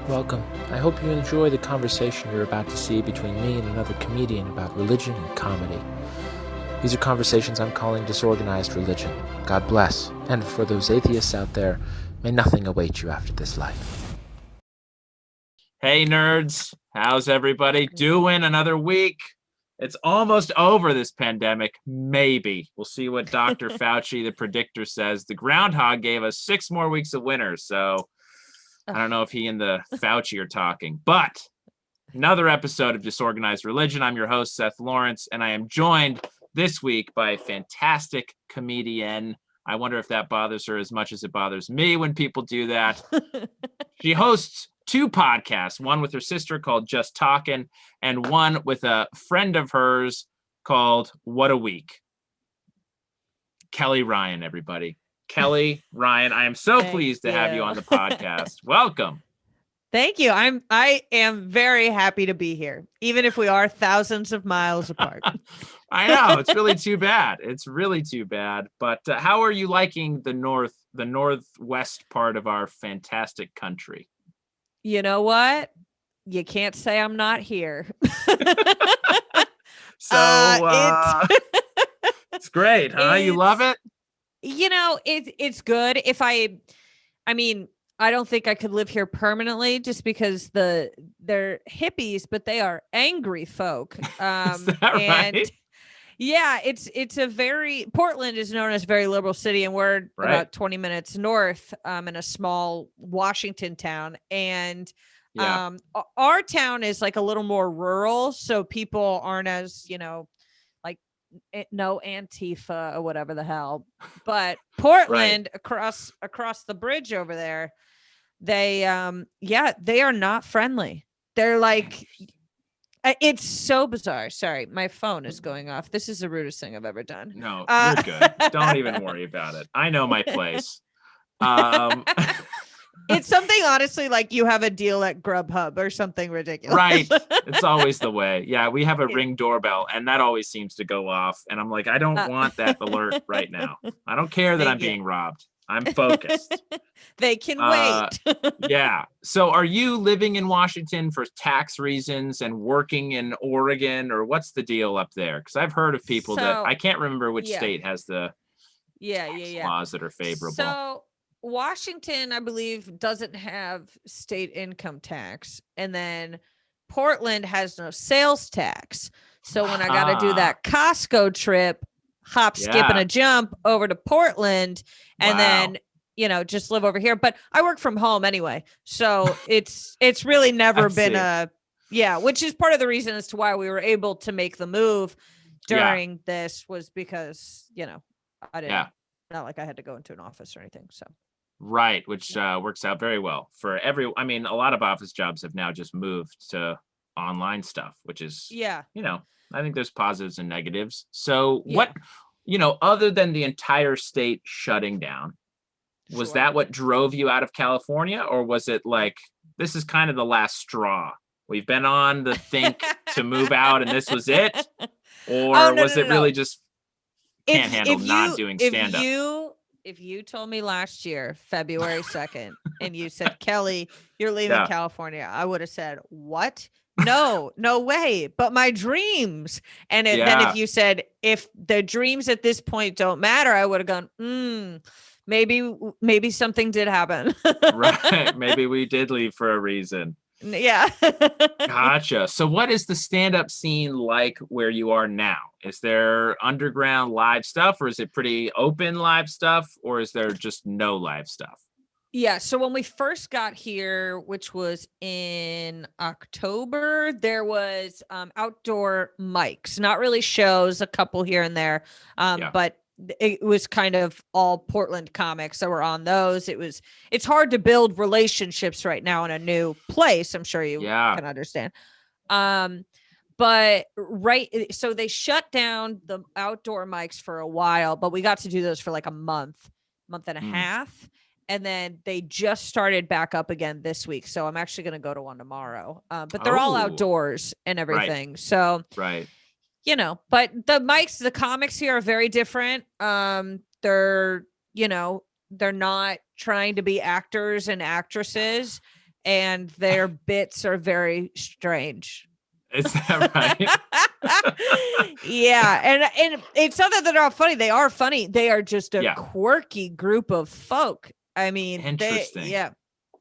Welcome. I hope you enjoy the conversation you're about to see between me and another comedian about religion and comedy. These are conversations I'm calling disorganized religion. God bless. And for those atheists out there, may nothing await you after this life. Hey, nerds. How's everybody doing? Another week. It's almost over, this pandemic. Maybe. We'll see what Dr. Fauci, the predictor, says. The groundhog gave us 6 more weeks of winter, so I don't know if he and the Fauci are talking. But another episode of Disorganized Religion. I'm your host, Seth Lawrence, and I am joined this week by a fantastic comedian. I wonder if that bothers her as much as it bothers me when people do that. She hosts 2 podcasts, one with her sister called Just Talkin', and one with a friend of hers called What a Week. Kelly Ryan, everybody. Kelly Ryan, I am so pleased to have you on the podcast. Welcome. Thank you. I am very happy to be here, even if we are thousands of miles apart. I know, it's really too bad. It's really too bad. But how are you liking the northwest part of our fantastic country? You know what? You can't say I'm not here. It's great, huh? You love it? You know, it's good. I don't think I could live here permanently just because they're hippies, but they are angry folk. Is that right? Yeah, Portland is known as a very liberal city, and we're about 20 minutes north in a small Washington town. And our town is like a little more rural, so people aren't as, like no Antifa or whatever the hell. But Portland across the bridge over there, they are not friendly. They're like, it's so bizarre. Sorry, my phone is going off. This is the rudest thing I've ever done. No, you're good. Don't even worry about it. I know my place. It's something, honestly, like you have a deal at Grubhub or something ridiculous. Right. It's always the way. Yeah, we have a Ring doorbell, and that always seems to go off. And I'm like, I don't want that alert right now. I don't care that I'm being robbed. I'm focused. They can wait. Yeah. So are you living in Washington for tax reasons and working in Oregon, or what's the deal up there? Because I've heard of people that I can't remember which state has the laws that are favorable. So Washington, I believe, doesn't have state income tax. And then Portland has no sales tax. So when I got to do that Costco trip, hop, skip, and a jump over to Portland, and then, just live over here. But I work from home anyway. So it's really never been which is part of the reason as to why we were able to make the move during this, was because, I didn't, not like I had to go into an office or anything. So. Right, which works out very well for a lot of office jobs have now just moved to online stuff, which is, I think there's positives and negatives. So what, other than the entire state shutting down, was that what drove you out of California? Or was it like, this is kind of the last straw? We've been on the think to move out and this was it? Or was it really just can't handle not doing stand-up? If you told me last year, February 2nd, and you said, Kelly, you're leaving California, I would have said, what? No way. But my dreams. And then if you said, if the dreams at this point don't matter, I would have gone, maybe something did happen. Right. Maybe we did leave for a reason. Yeah. Gotcha. So what is the stand-up scene like where you are now? Is there underground live stuff, or is it pretty open live stuff, or is there just no live stuff? Yeah. So when we first got here, which was in October, there was outdoor mics, not really shows, a couple here and there. But it was kind of all Portland comics that were on those. It's hard to build relationships right now in a new place. I'm sure you can understand. But so they shut down the outdoor mics for a while, but we got to do those for like a month and a half. And then they just started back up again this week. So I'm actually going to go to one tomorrow. But they're all outdoors and everything. Right. So, but the comics here are very different. They're not trying to be actors and actresses. and their bits are very strange. Is that right? Yeah, and it's not that they're not funny. They are funny. They are just a quirky group of folk. I mean, interesting.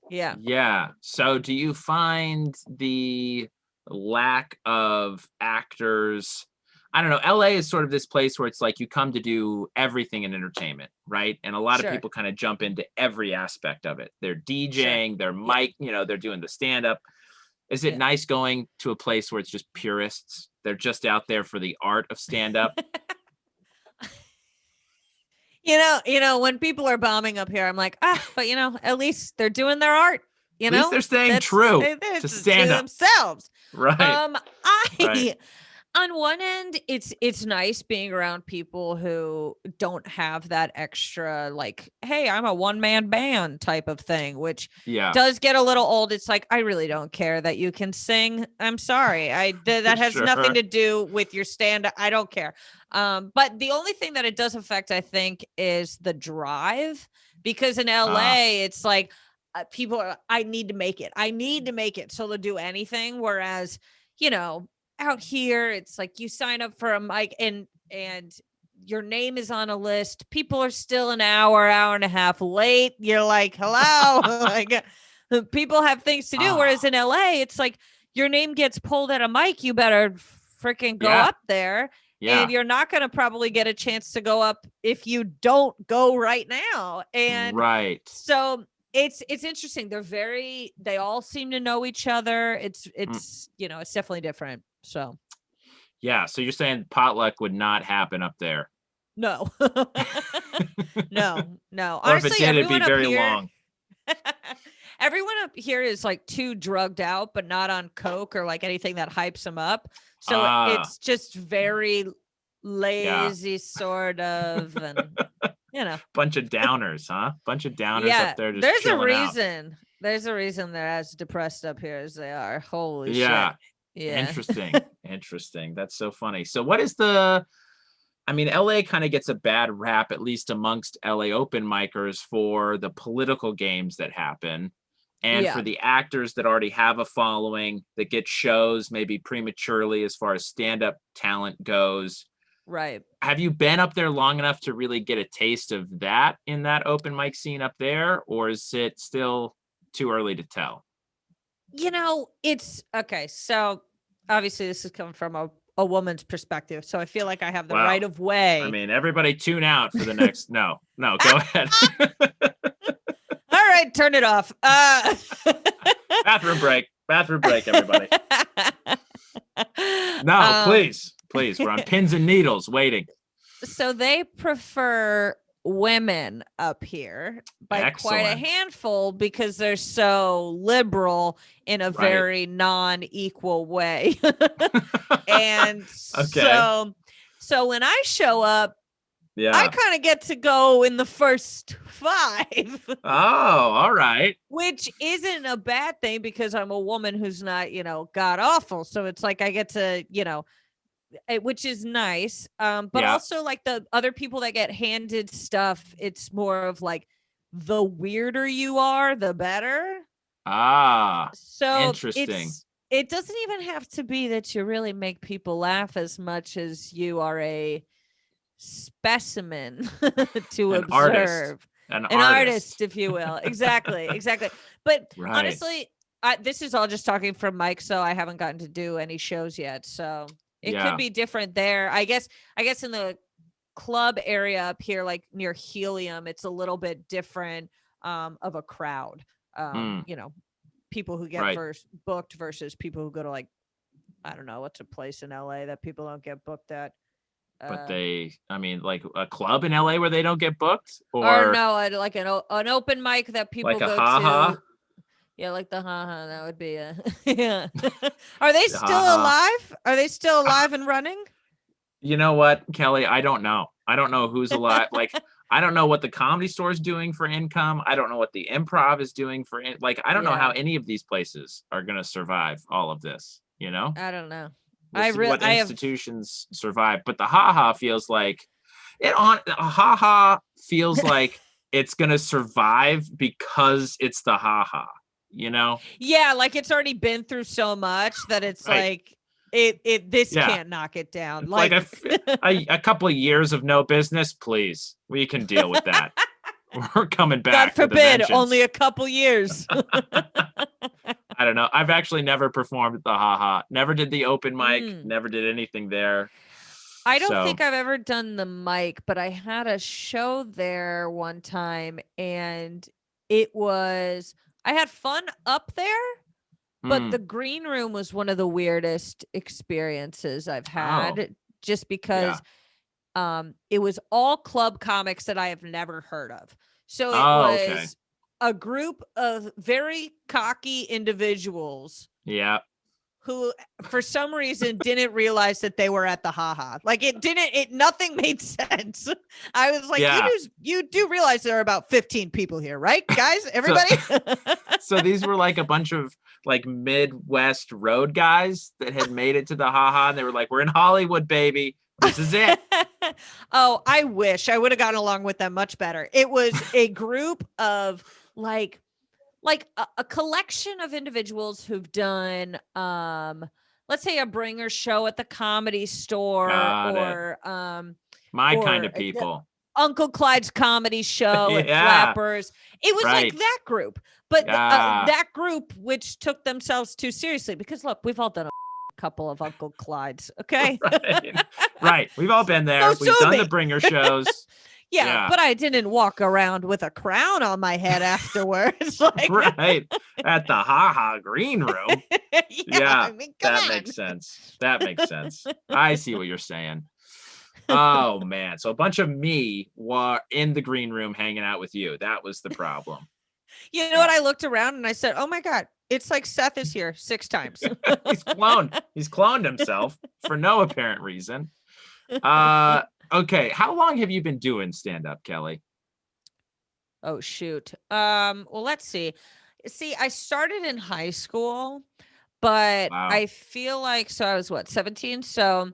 Yeah. So do you find the lack of actors? I don't know. LA is sort of this place where it's like you come to do everything in entertainment, right? And a lot of people kind of jump into every aspect of it. They're DJing, they're mic, they're doing the stand-up. Is it nice going to a place where it's just purists? They're just out there for the art of stand-up. When people are bombing up here, I'm like, but at least they're doing their art. At least they're staying true to stand-up themselves. Right. On one end, it's nice being around people who don't have that extra, like, hey, I'm a one-man band type of thing, which does get a little old. It's like, I really don't care that you can sing. I'm sorry. That has nothing to do with your stand-up. I don't care. But the only thing that it does affect, I think, is the drive, because in LA, it's like people are, I need to make it. So they'll do anything. Whereas, out here, it's like you sign up for a mic and your name is on a list. People are still an hour and a half late. You're like, hello. Like, people have things to do. Whereas in LA, it's like your name gets pulled at a mic. You better freaking go up there. And you're not going to probably get a chance to go up if you don't go right now. And so it's interesting. They all seem to know each other. It's it's definitely different. So so you're saying potluck would not happen up there? No. No. Or honestly, if it did, it'd be very long. Everyone up here is like too drugged out, but not on coke or like anything that hypes them up. So it's just very lazy sort of, and bunch of downers, huh? Bunch of downers up there. Just there's a reason. Out. There's a reason they're as depressed up here as they are. Holy shit. Yeah. Interesting. That's so funny. So what is LA kind of gets a bad rap, at least amongst LA open micers, for the political games that happen and for the actors that already have a following that get shows maybe prematurely as far as stand-up talent goes. Right. Have you been up there long enough to really get a taste of that in that open mic scene up there, or is it still too early to tell? It's okay. So obviously this is coming from a woman's perspective. So I feel like I have the right of way. I mean, everybody tune out for the next. No, go ahead. All right, turn it off. Bathroom break, everybody. No, please. We're on pins and needles waiting. So they prefer women up here by quite a handful because they're so liberal in a very non-equal way. And so when I show up, I kind of get to go in the first 5. Oh, all right. Which isn't a bad thing because I'm a woman who's not, god awful. So it's like I get to, which is nice. But also like the other people that get handed stuff, it's more of like the weirder you are, the better. So interesting. It doesn't even have to be that you really make people laugh as much as you are a specimen to observe. An artist, if you will. Exactly. But honestly, this is all just talking from Mike, so I haven't gotten to do any shows yet. So it could be different there. I guess in the club area up here, like near Helium, it's a little bit different of a crowd. People who get first booked versus people who go to like, I don't know, what's a place in LA that people don't get booked at. But like a club in LA where they don't get booked, or no, like an open mic that people like go a ha-ha? to. Yeah, like the ha-ha. That would be yeah. Are they still alive? Are they still alive and running? You know what, Kelly? I don't know. I don't know who's alive. Like, I don't know what the Comedy Store is doing for income. I don't know what the Improv is doing for I don't know how any of these places are going to survive all of this. I don't know. What institutions survive, but the ha-ha feels like ha-ha feels like it's going to survive because it's the ha-ha. you know? Yeah, like it's already been through so much that it's like this can't knock it down. It's like a couple of years of no business, please. We can deal with that. We're coming back. God forbid, with a only a couple years. I don't know. I've actually never performed at the Ha. Never did the open mic. Never did anything there. I don't think I've ever done the mic, but I had a show there one time, and I had fun up there, but the green room was one of the weirdest experiences I've had, just because it was all club comics that I have never heard of. So it was a group of very cocky individuals. Yeah. Who for some reason didn't realize that they were at the Ha. Like nothing made sense. I was like, you do realize there are about 15 people here, right? Guys, everybody. So these were like a bunch of like Midwest road guys that had made it to the Ha, and they were like, we're in Hollywood, baby. This is it. Oh, I wish I would have gotten along with them much better. It was a group of like a collection of individuals who've done let's say a bringer show at the Comedy Store, or my kind of people. Uncle Clyde's Comedy Show at Flappers. It was like that group, but that group which took themselves too seriously, because look, we've all done a couple of Uncle Clyde's, okay? Right. We've all been there. We've done the bringer shows. Yeah, but I didn't walk around with a crown on my head afterwards. Like... Right. At the Ha green room. I mean, that makes sense. That makes sense. I see what you're saying. Oh, man. So a bunch of me were in the green room hanging out with you. That was the problem. You know what? I looked around and I said, oh, my God, it's like Seth is here 6 times. He's cloned himself for no apparent reason. Okay, how long have you been doing stand-up, Kelly? Oh, shoot. Well, let's see. I started in high school, but I feel like, so I was 17? So,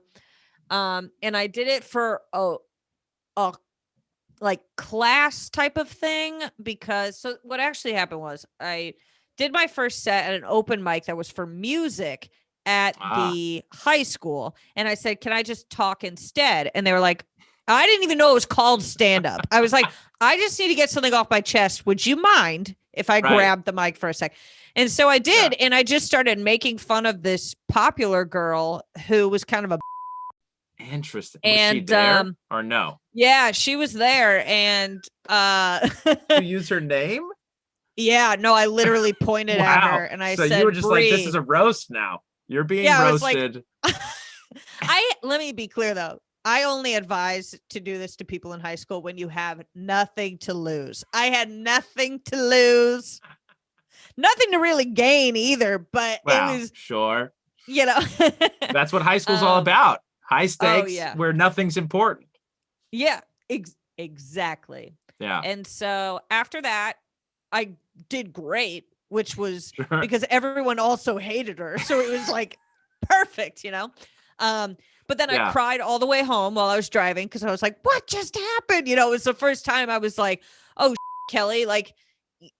and I did it for a like class type of thing, because so what actually happened was I did my first set at an open mic that was for music at the high school, and I said, can I just talk instead? And they were like, I didn't even know it was called stand-up. I was like, I just need to get something off my chest. Would you mind if I grabbed the mic for a sec? And so I did, and I just started making fun of this popular girl who was kind of a... Interesting. Was she there or no? Yeah, she was there, and you use her name? Yeah, no, I literally pointed at her and I said, so you were just Bree. like, this is a roast now. You're being roasted. Let me be clear though. I only advise to do this to people in high school when you have nothing to lose. I had nothing to lose, nothing to really gain either, but it was sure. You know, that's what high school's all about. High stakes where nothing's important. Yeah, exactly. Yeah. And so after that, I did great, which was because everyone also hated her. So it was like perfect, you know? But then I cried all the way home while I was driving, because I was like, what just happened? You know, it was the first time I was like, oh, Kelly, like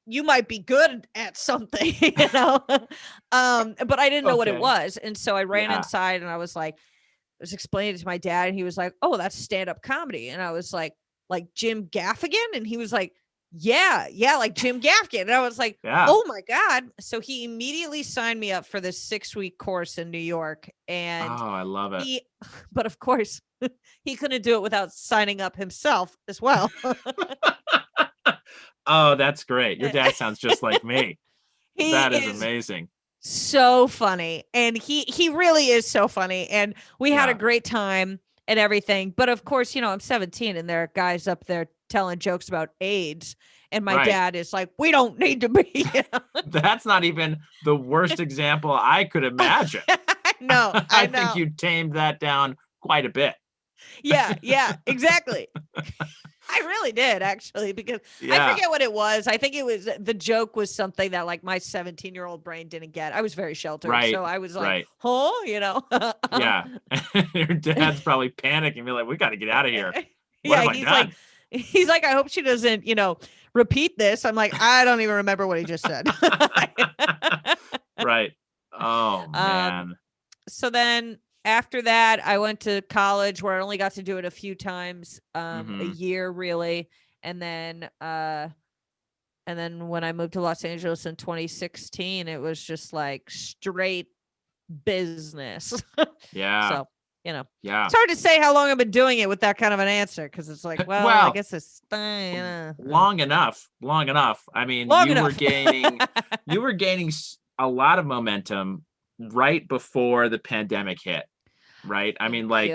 you might be good at something, you know? But I didn't know what it was. And so I ran inside and I was like, I was explaining it to my dad, and he was like, oh, that's stand-up comedy. And I was like Jim Gaffigan? And he was like, yeah, like Jim Gaffigan. And I was like, oh my God. So he immediately signed me up for this 6-week course in New York. And I love it. But of course, he couldn't do it without signing up himself as well. Oh, that's great. Your dad sounds just like me. That is amazing. So funny. And he really is so funny. And we had a great time and everything. But of course, you know, I'm 17 and there are guys up there telling jokes about AIDS. And my dad is like, we don't need to be. You know? That's not even the worst example I could imagine. No, I know. Think you tamed that down quite a bit. Yeah, exactly. I really did, actually, because I forget what it was. I think it was, the joke was something that like my 17-year-old brain didn't get. I was very sheltered. So I was like, you know? Yeah. Your dad's probably panicking, be like, we got to get out of here. What have I done? Like, he's like, I hope she doesn't, repeat this. I'm like, I don't even remember what he just said. Right. Oh man. So then after that, I went to college where I only got to do it a few times, a year really. And then when I moved to Los Angeles in 2016, it was just like straight business. Yeah. So, yeah, it's hard to say how long I've been doing it with that kind of an answer. Cause it's like, well, I guess it's long enough. I mean, you were gaining a lot of momentum right before the pandemic hit. Right. I mean, like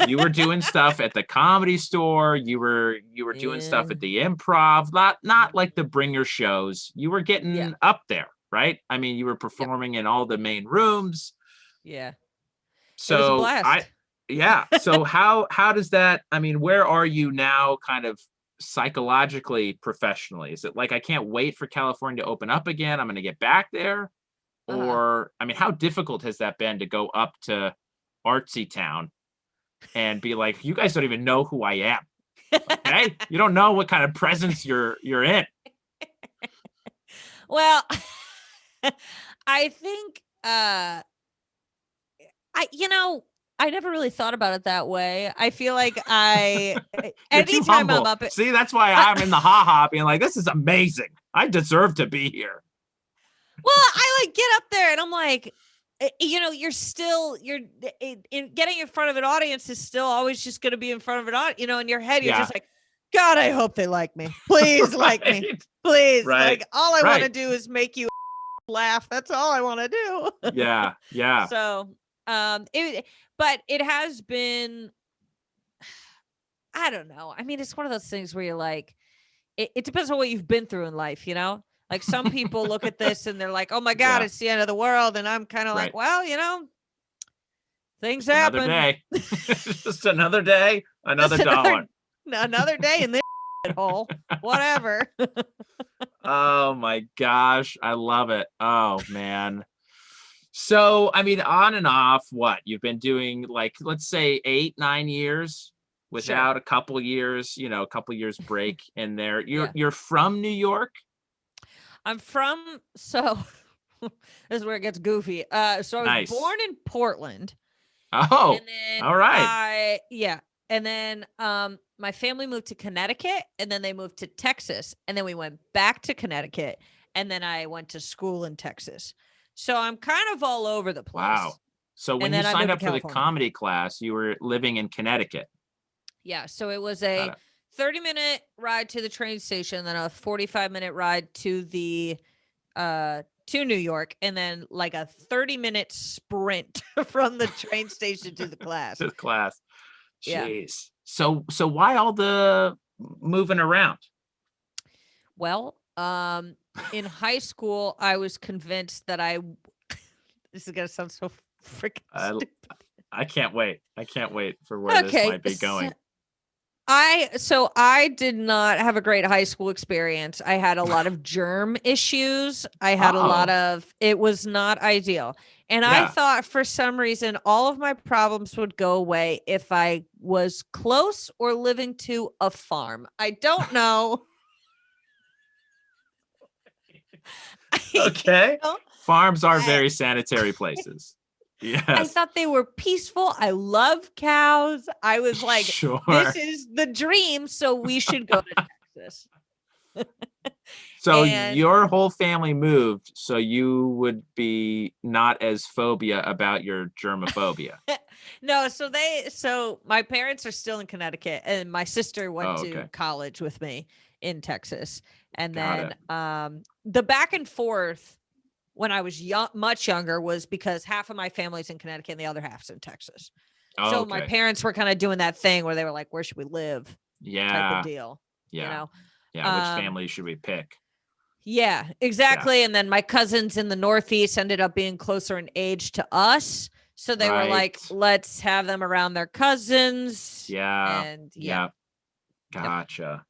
you were doing stuff at the Comedy Store. You were doing stuff at the Improv, not like the bringer shows. You were getting up there. Right. I mean, you were performing in all the main rooms. Yeah. So it was a blast. So how does that, I mean, where are you now kind of psychologically, professionally? Is it like, I can't wait for California to open up again, I'm going to get back there? Or, I mean, how difficult has that been to go up to artsy town and be like, you guys don't even know who I am. Okay. You don't know what kind of presence you're in. Well, I think, I never really thought about it that way. I feel like anytime I'm up, see, that's why I'm in the ha being like, this is amazing. I deserve to be here. Well, I like get up there and I'm like, you're in getting in front of an audience is still always just going to be in front of an audience, in your head, you're just like, God, I hope they like me. Please like me. Please. Like all I want to do is make you laugh. That's all I want to do. Yeah. So, but it has been, I don't know. I mean, it's one of those things where you're like, it depends on what you've been through in life, Like some people look at this and they're like, oh my God, it's the end of the world. And I'm kind of like, well, things happen. Another day. Just another day, another dollar. Another day in this hole. Whatever. Oh my gosh. I love it. Oh man. So, I mean, on and off, what you've been doing, like, let's say 8-9 years without a couple years, a couple years break in there. You're from New York? I'm from, so this is where it gets goofy. So I was born in Portland. Oh, and then all right. And then my family moved to Connecticut, and then they moved to Texas, and then we went back to Connecticut, and then I went to school in Texas. So I'm kind of all over the place. Wow. So when you signed up for the comedy class, you were living in Connecticut. Yeah. So it was a 30-minute ride to the train station, then a 45-minute ride to the to New York, and then like a 30-minute sprint from the train station to the class. To the class. Yeah. Jeez. So why all the moving around? Well, in high school, I was convinced that this is gonna sound so freaking stupid. I can't wait. For where this might be going. So I did not have a great high school experience. I had a lot of germ issues. I had it was not ideal. And I thought for some reason, all of my problems would go away if I was close or living to a farm. I don't know. Okay. Farms are very sanitary places. Yes. I thought they were peaceful. I love cows. I was like, this is the dream. So we should go to Texas. So your whole family moved, so you would be not as phobia about your germophobia. No, so my parents are still in Connecticut, and my sister went to college with me in Texas. And then the back and forth when I was much younger was because half of my family's in Connecticut and the other half's in Texas. So my parents were kind of doing that thing where they were like, where should we live? Type of deal. Yeah. Which family should we pick? Yeah, exactly. Yeah. And then my cousins in the Northeast ended up being closer in age to us. So they were like, let's have them around their cousins. Yeah. And Gotcha.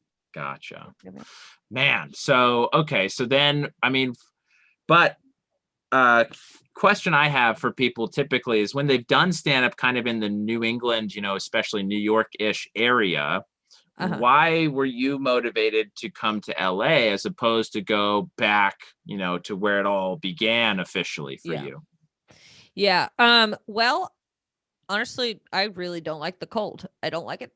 Man. So, so then, I mean, but question I have for people typically is when they've done stand-up kind of in the New England, especially New York-ish area, why were you motivated to come to LA as opposed to go back, to where it all began officially for you? Yeah. Well, honestly, I really don't like the cold. I don't like it.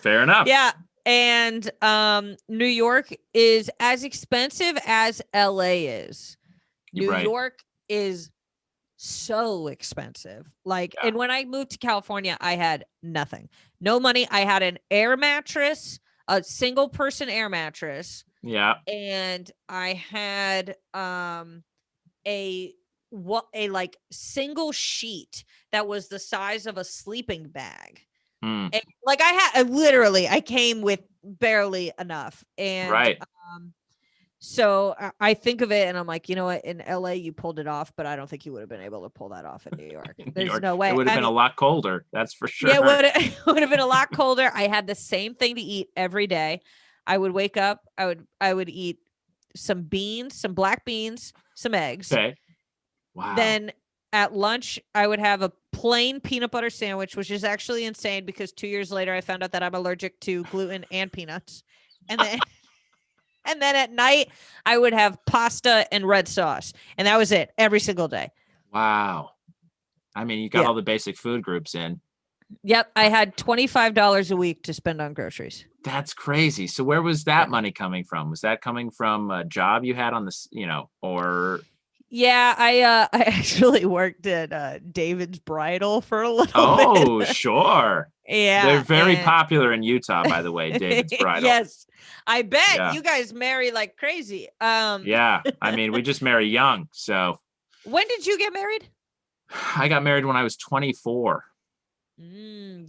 Fair enough. Yeah. And New York is as expensive as LA is. New York is so expensive. And when I moved to California, I had nothing. No money. I had an air mattress, a single person air mattress. Yeah. And I had a like single sheet that was the size of a sleeping bag. And, like I came with barely enough. And so I think of it and I'm like, you know what, in LA you pulled it off, but I don't think you would have been able to pull that off in New York. There's no way. It would have been a lot colder. That's for sure. Yeah, it would have been a lot colder. I had the same thing to eat every day. I would wake up, I would eat some beans, some black beans, some eggs. Okay. Wow. Then at lunch, I would have a plain peanut butter sandwich, which is actually insane because 2 years later, I found out that I'm allergic to gluten and peanuts. And then, and then at night, I would have pasta and red sauce. And that was it every single day. Wow. I mean, you got all the basic food groups in. Yep. I had $25 a week to spend on groceries. That's crazy. So where was that money coming from? Was that coming from a job you had on this, or... Yeah, I actually worked at David's Bridal for a little bit. Oh, sure. Yeah. They're very popular in Utah, by the way, David's Bridal. Yes. I bet you guys marry like crazy. Yeah. I mean, we just marry young, so. When did you get married? I got married when I was 24.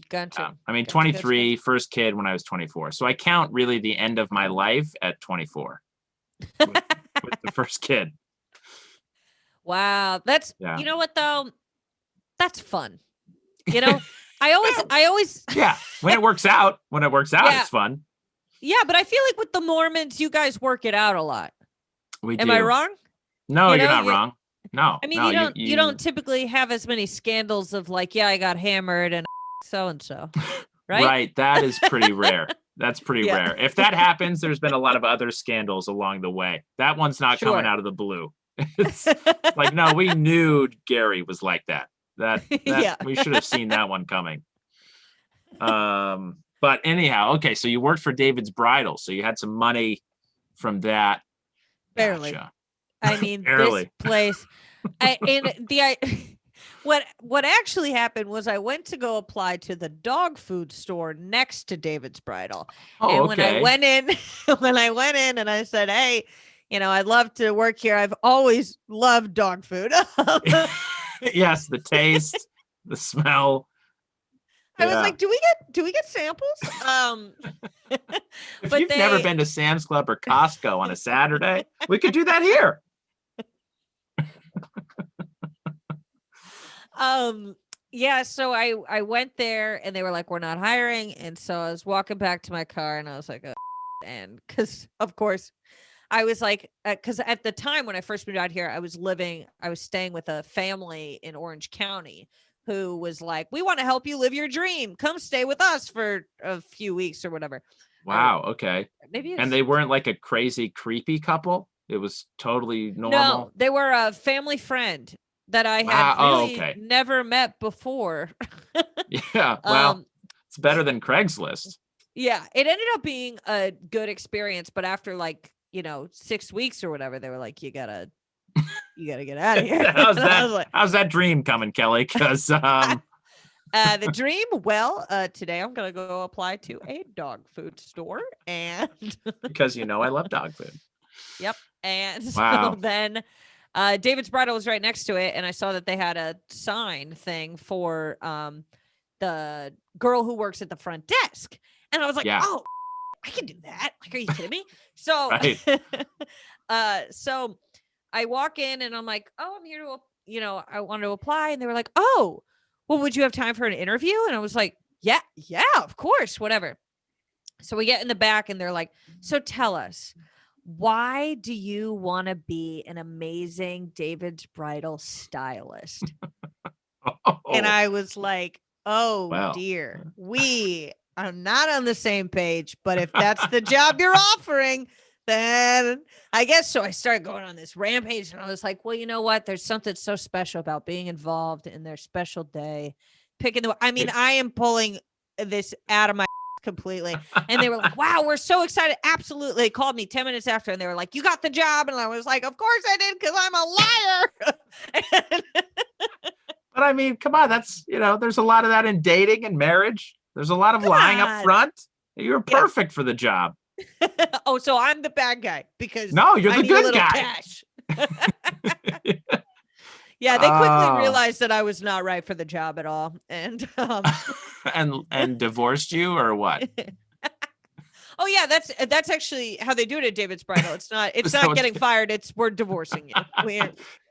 Gotcha. I mean, 23, first kid when I was 24. So I count really the end of my life at 24 with the first kid. Wow. That's, you know what though? That's fun. I always. Yeah. When it works out, it's fun. Yeah. But I feel like with the Mormons, you guys work it out a lot. Am do. I wrong? No, you're not wrong. No. I mean, you don't typically have as many scandals of like, yeah, I got hammered and so-and-so. Right. Right. That is pretty rare. That's pretty rare. If that happens, there's been a lot of other scandals along the way. That one's not coming out of the blue. It's like, no, we knew Gary was like that. We should have seen that one coming. But anyhow, okay, so you worked for David's Bridal, so you had some money from that. Barely. Gotcha. I mean, this place. What actually happened was I went to go apply to the dog food store next to David's Bridal. And when I went in and I said, hey, I'd love to work here. I've always loved dog food. Yes, the taste, the smell. I was like, do we get samples? If you've never been to Sam's Club or Costco on a Saturday, we could do that here. Yeah, so I went there and they were like, we're not hiring. And so I was walking back to my car and I was like, and because of course I was like, because at the time when I first moved out here, I was staying with a family in Orange County who was like, we want to help you live your dream. Come stay with us for a few weeks or whatever. Wow. Okay. And they weren't like a crazy, creepy couple. It was totally normal. No, they were a family friend that I had never met before. Yeah. Well, it's better than Craigslist. Yeah. It ended up being a good experience. But after 6 weeks or whatever, they were like, you gotta get out of here. How's that dream coming, Kelly? Because the dream, today I'm gonna go apply to a dog food store and because I love dog food. Yep. And so then David's Bridal was right next to it, and I saw that they had a sign thing for the girl who works at the front desk. And I was like, oh, I can do that. Like, are you kidding me? So so I walk in and I'm like, oh, I'm here to, I want to apply. And they were like, oh, well, would you have time for an interview? And I was like, yeah, of course, whatever. So we get in the back and they're like, so tell us, why do you want to be an amazing David's Bridal stylist? And I was like, oh dear, we I'm not on the same page, but if that's the job you're offering, then I guess so. I started going on this rampage and I was like, well, you know what? There's something so special about being involved in their special day. I am pulling this out of my completely. And they were like, wow, we're so excited. Absolutely. They called me 10 minutes after and they were like, you got the job. And I was like, of course I did, because I'm a liar. But I mean, come on, that's, there's a lot of that in dating and marriage. There's a lot of lying up front. You're perfect for the job. Oh, so I'm the bad guy because no, you're the good guy. Cash. Yeah, they quickly realized that I was not right for the job at all, and and divorced you or what? Oh yeah, that's actually how they do it at David's Bridal. It's not getting fired. It's we're divorcing you.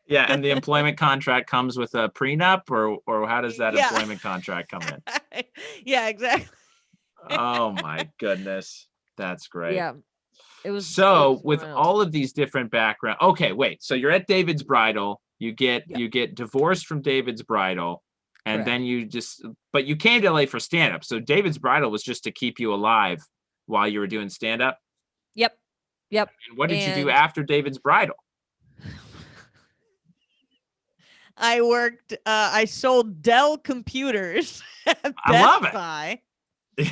Yeah, and the employment contract comes with a prenup, or how does that employment contract come in? Yeah, exactly. Oh my goodness, that's great. Yeah, it was. So with all of these different backgrounds, okay, wait. So you're at David's Bridal. You get divorced from David's Bridal, and then but you came to LA for stand-up. So David's Bridal was just to keep you alive while you were doing stand-up. Yep. And what did you do after David's Bridal? I worked. I sold Dell computers at Best Buy.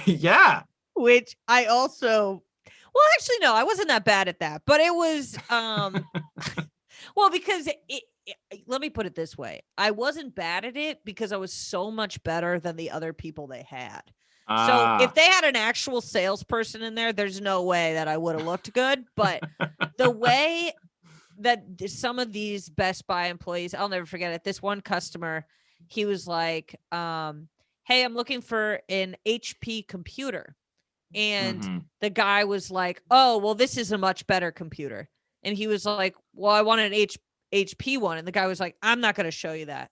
Yeah. Which I also. Well, actually, no, I wasn't that bad at that, but it was. Well, because let me put it this way. I wasn't bad at it because I was so much better than the other people they had. So if they had an actual salesperson in there, there's no way that I would have looked good. But the way that some of these Best Buy employees, I'll never forget it. This one customer, he was like, hey, I'm looking for an HP computer. And the guy was like, oh, well, this is a much better computer. And he was like, well, I want an HP one. And the guy was like, I'm not going to show you that.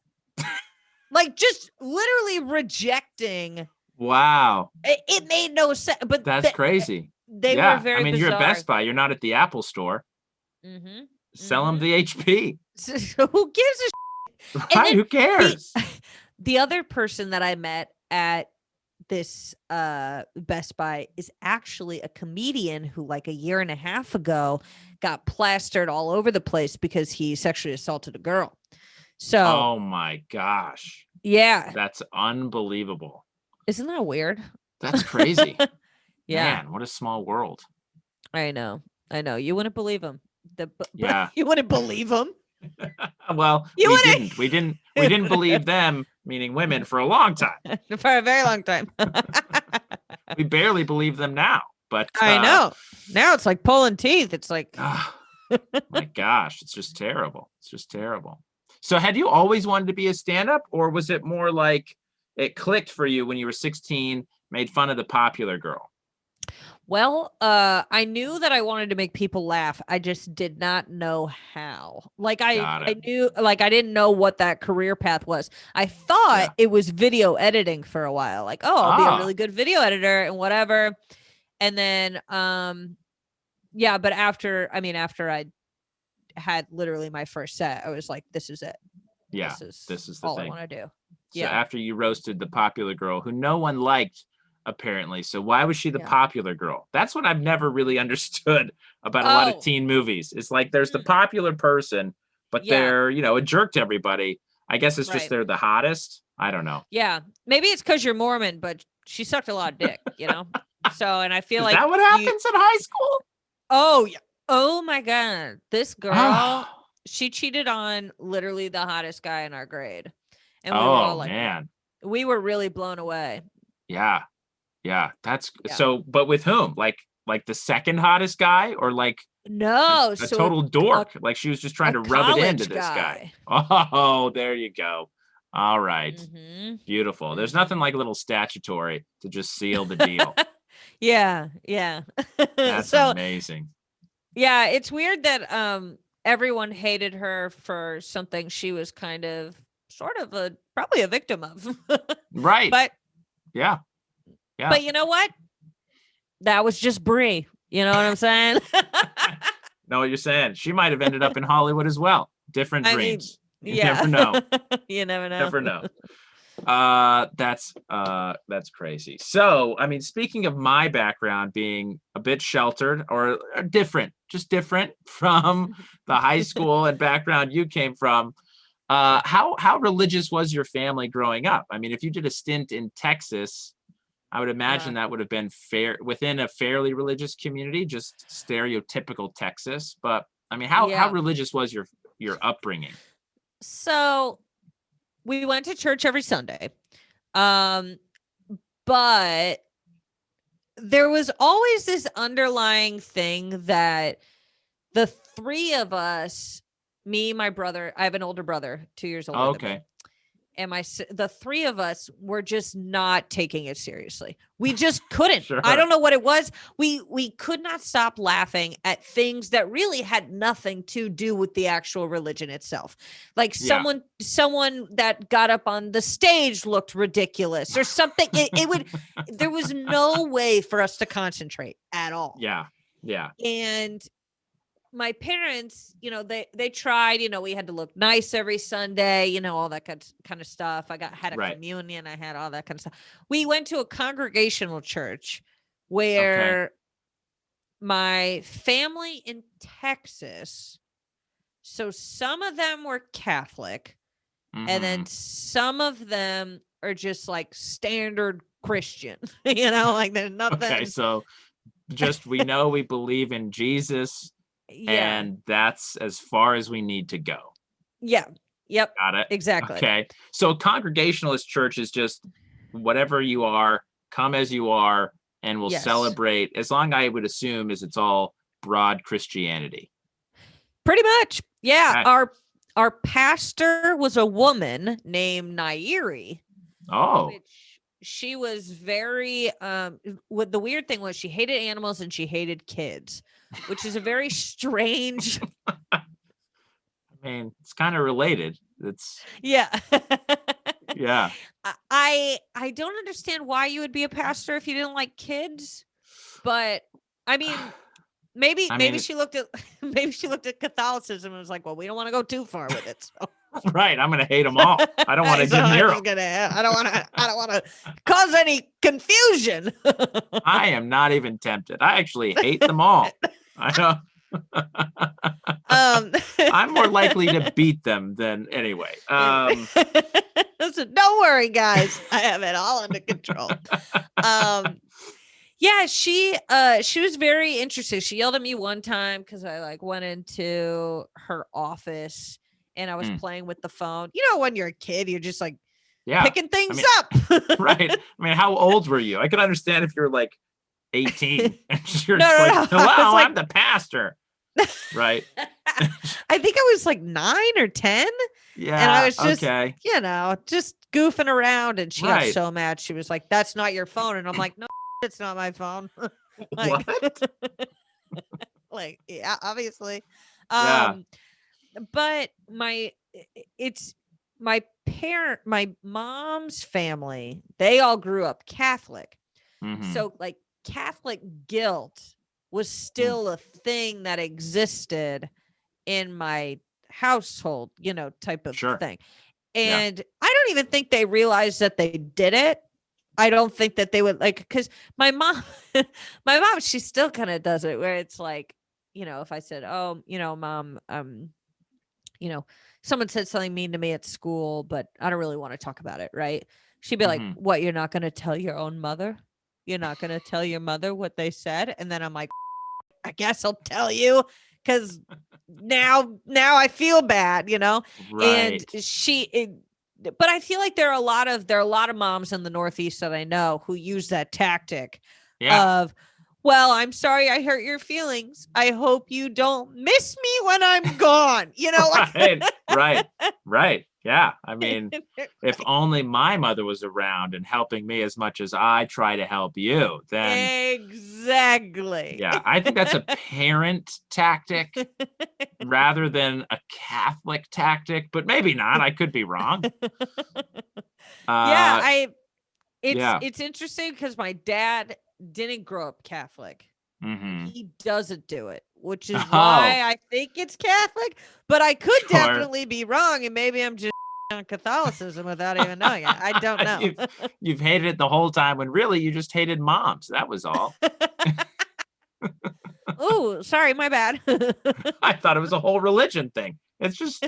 Like, just literally rejecting. Wow. It made no sense. But that's crazy. They were very bizarre. You're at Best Buy. You're not at the Apple store. Sell them the HP. So who gives a shit? Right, who cares? The other person that I met at this Best Buy is actually a comedian who, like a year and a half ago, got plastered all over the place because he sexually assaulted a girl. So, oh my gosh. Yeah. That's unbelievable. Isn't that weird? That's crazy. Yeah. Man, what a small world. I know. You wouldn't believe him. Yeah. You wouldn't believe him. Well, we didn't believe them, meaning women, for a long time. For a very long time. We barely believe them now, but I know. Now it's like pulling teeth. It's like, my gosh, it's just terrible. So had you always wanted to be a stand-up, or was it more like it clicked for you when you were 16, made fun of the popular girl? Well, I knew that I wanted to make people laugh. I just did not know how. Like I knew, like I didn't know what that career path was. I thought it was video editing for a while. Like, oh, I'll be a really good video editor and whatever. And then, but after I had literally my first set, I was like, this is it. Yeah, this is the all thing I want to do. So after you roasted the popular girl who no one liked, apparently. So why was she the popular girl? That's what I've never really understood about a lot of teen movies. It's like there's the popular person, but they're, a jerk to everybody. I guess it's just they're the hottest. I don't know. Yeah. Maybe it's because you're Mormon, but she sucked a lot of dick, So, and I feel like. Is that what happens in high school? Oh, yeah. Oh my God. This girl, she cheated on literally the hottest guy in our grade. And we were all like, man, we were really blown away. Yeah. That's so, but with whom? Like the second hottest guy, or like a total dork? Like she was just trying to rub it into this guy. Oh, there you go. All right. Beautiful. There's nothing like a little statutory to just seal the deal. Yeah. That's amazing. Yeah. It's weird that everyone hated her for something she was kind of probably a victim of. Right. But yeah. But you know what? That was just Brie. You know what I'm saying? Know what you're saying? She might have ended up in Hollywood as well. Different dreams. You never know. You never know. Never know. That's crazy. So, I mean, speaking of my background being a bit sheltered or different, just different from the high school and background you came from, how religious was your family growing up? I mean, if you did a stint in Texas, I would imagine that would have been within a fairly religious community, just stereotypical Texas. But I mean, how religious was your upbringing? So we went to church every Sunday. But there was always this underlying thing that the three of us, me, my brother, I have an older brother, 2 years older than me. And the three of us were just not taking it seriously. We just couldn't. Sure. I don't know what it was. We could not stop laughing at things that really had nothing to do with the actual religion itself. Like someone that got up on the stage looked ridiculous or something. There was no way for us to concentrate at all. Yeah. Yeah. And my parents, they tried, we had to look nice every Sunday, all that kind of stuff. Had a communion. I had all that kind of stuff. We went to a congregational church where my family in Texas, so some of them were Catholic and then some of them are just like standard Christian, like there's nothing. Okay. So just, we know we believe in Jesus. Yeah. And that's as far as we need to go. Yeah. Yep. Got it. Exactly. Okay. So Congregationalist church is just whatever you are, come as you are, and we'll celebrate, as long I would assume is it's all broad Christianity. Pretty much. Yeah. Okay. Our pastor was a woman named Nairi. Oh. Which she was very, what the weird thing was, she hated animals and she hated kids, which is a very strange. I mean, it's kind of related. It's yeah. I don't understand why you would be a pastor if you didn't like kids, but I mean, maybe she looked at Catholicism and was like, well, we don't want to go too far with it. So. Right, I'm gonna hate them all. I don't want to get near them. I don't want to cause any confusion. I am not even tempted. I actually hate them all. I know. I'm more likely to beat them than anyway. Listen, don't worry, guys. I have it all under control. Yeah, she was very interesting. She yelled at me one time because I went into her office and I was playing with the phone. When you're a kid, you're just picking things up. Right. I mean, how old were you? I can understand if you're 18 and you're hello, I'm the pastor. Right. I think I was 9 or 10. Yeah. And I was just, just goofing around. And she got so mad. She was like, that's not your phone. And I'm like, no, it's not my phone. What? Yeah, obviously. But my mom's family, they all grew up Catholic. Mm-hmm. So Catholic guilt was still a thing that existed in my household, type of thing. And I don't even think they realized that they did it. I don't think that they would because my mom, she still kind of does it where it's if I said, oh, mom, someone said something mean to me at school, but I don't really want to talk about it. Right. She'd be like, what, you're not going to tell your own mother? You're not going to tell your mother what they said? And then I'm like, I guess I'll tell you because now I feel bad, Right. And but I feel like there are a lot of moms in the Northeast that I know who use that tactic of, well, I'm sorry I hurt your feelings. I hope you don't miss me when I'm gone. Right. Yeah. I mean, if only my mother was around and helping me as much as I try to help you, then exactly. Yeah. I think that's a parent tactic rather than a Catholic tactic, but maybe not. I could be wrong. It's interesting because my dad didn't grow up Catholic. Mm-hmm. He doesn't do it, which is why I think it's Catholic, but I could definitely be wrong. And maybe I'm just on Catholicism without even knowing it. I don't know. You've hated it the whole time when really you just hated moms. That was all. Oh, sorry, my bad. I thought it was a whole religion thing. It's just,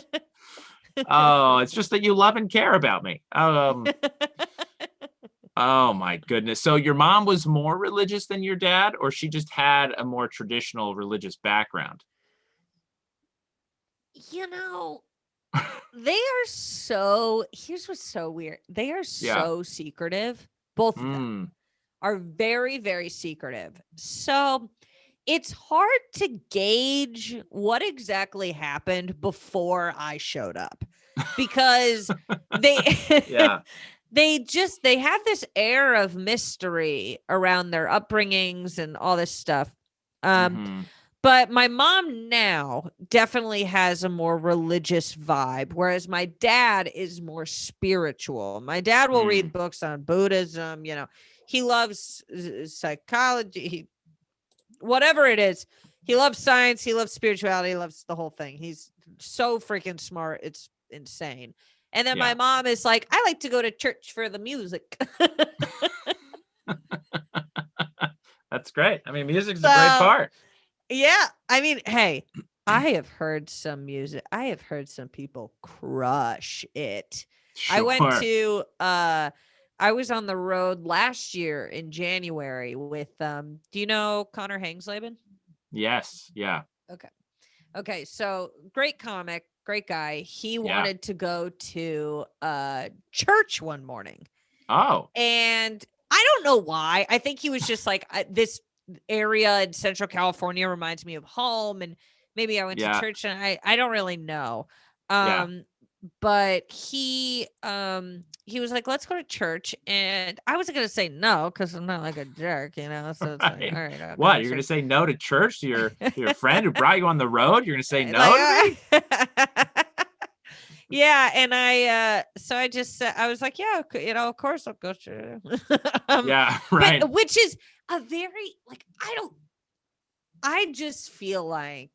it's just that you love and care about me. Oh my goodness. So your mom was more religious than your dad, or she just had a more traditional religious background? They are so, here's what's so weird. They are so secretive. Both of them are very, very secretive. So it's hard to gauge what exactly happened before I showed up, because they they have this air of mystery around their upbringings and all this stuff. But my mom now definitely has a more religious vibe, whereas my dad is more spiritual. My dad will read books on Buddhism. He loves psychology, whatever it is. He loves science. He loves spirituality. He loves the whole thing. He's so freaking smart. It's insane. And then my mom is like, I like to go to church for the music. That's great. I mean, music's a great part. Yeah. I mean, hey, I have heard some music. I have heard some people crush it. Sure. I went to, I was on the road last year in January with, do you know Connor Hangsleben? Yes. Yeah. Okay. So great comic, great guy. He wanted to go to church one morning. Oh. And I don't know why. I think he was just like, this area in Central California reminds me of home, and maybe I went to church, and I don't really know. But he was like, let's go to church, and I wasn't gonna say no because I'm not like a jerk, So it's like, all right. What, you're gonna say no to church to your friend who brought you on the road? You're gonna say no to me? Yeah, and so I just said, I was like, yeah, of course I'll go to. Yeah, right. But, which is a very, like, I just feel like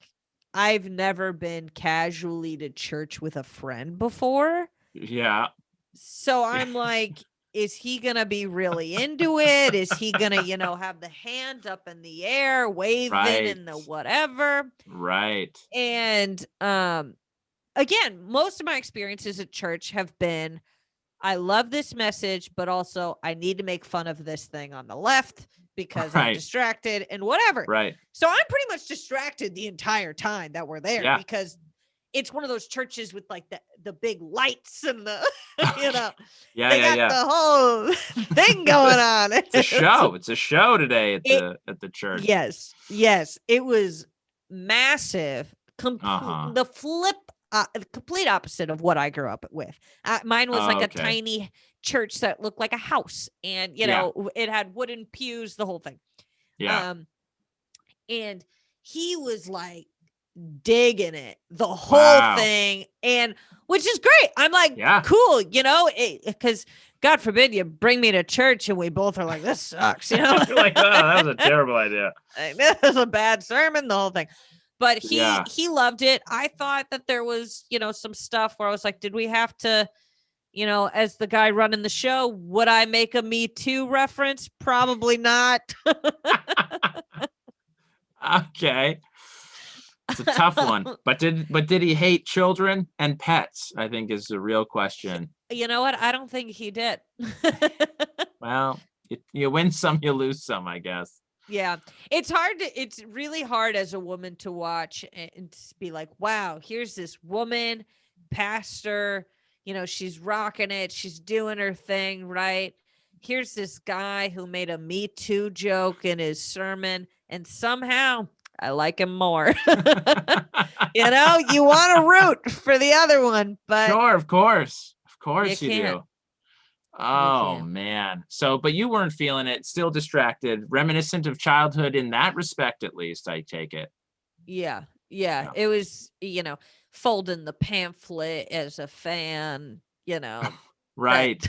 I've never been casually to church with a friend before. Yeah. So I'm like, is he gonna be really into it? Is he gonna, have the hand up in the air, waving and the whatever? Right. And again, most of my experiences at church have been, I love this message, but also I need to make fun of this thing on the left because I'm distracted and whatever. Right. So I'm pretty much distracted the entire time that we're there because it's one of those churches with like the big lights and the, they got the whole thing going on. It's a show. It's a show today at the church. Yes. It was massive. The complete opposite of what I grew up with. Mine was like a tiny church that looked like a house, and it had wooden pews, the whole thing. And he was like digging it, the whole thing, and which is great. I'm like, cool, because God forbid you bring me to church and we both are like, this sucks, You're like, oh, that was a terrible idea. This is a bad sermon, the whole thing. But he loved it. I thought that there was, some stuff where I was like, did we have to, as the guy running the show, would I make a Me Too reference? Probably not. Okay. It's a tough one. But did he hate children and pets? I think is the real question. You know what? I don't think he did. Well, you win some, you lose some, I guess. Yeah, it's really hard as a woman to watch and to be like, wow, here's this woman, pastor, she's rocking it. She's doing her thing, right? Here's this guy who made a Me Too joke in his sermon, and somehow I like him more. You want to root for the other one, but sure, of course you do. Oh man. So, but you weren't feeling it, still distracted, reminiscent of childhood in that respect, at least, I take it. Yeah. It was, folding the pamphlet as a fan, Right.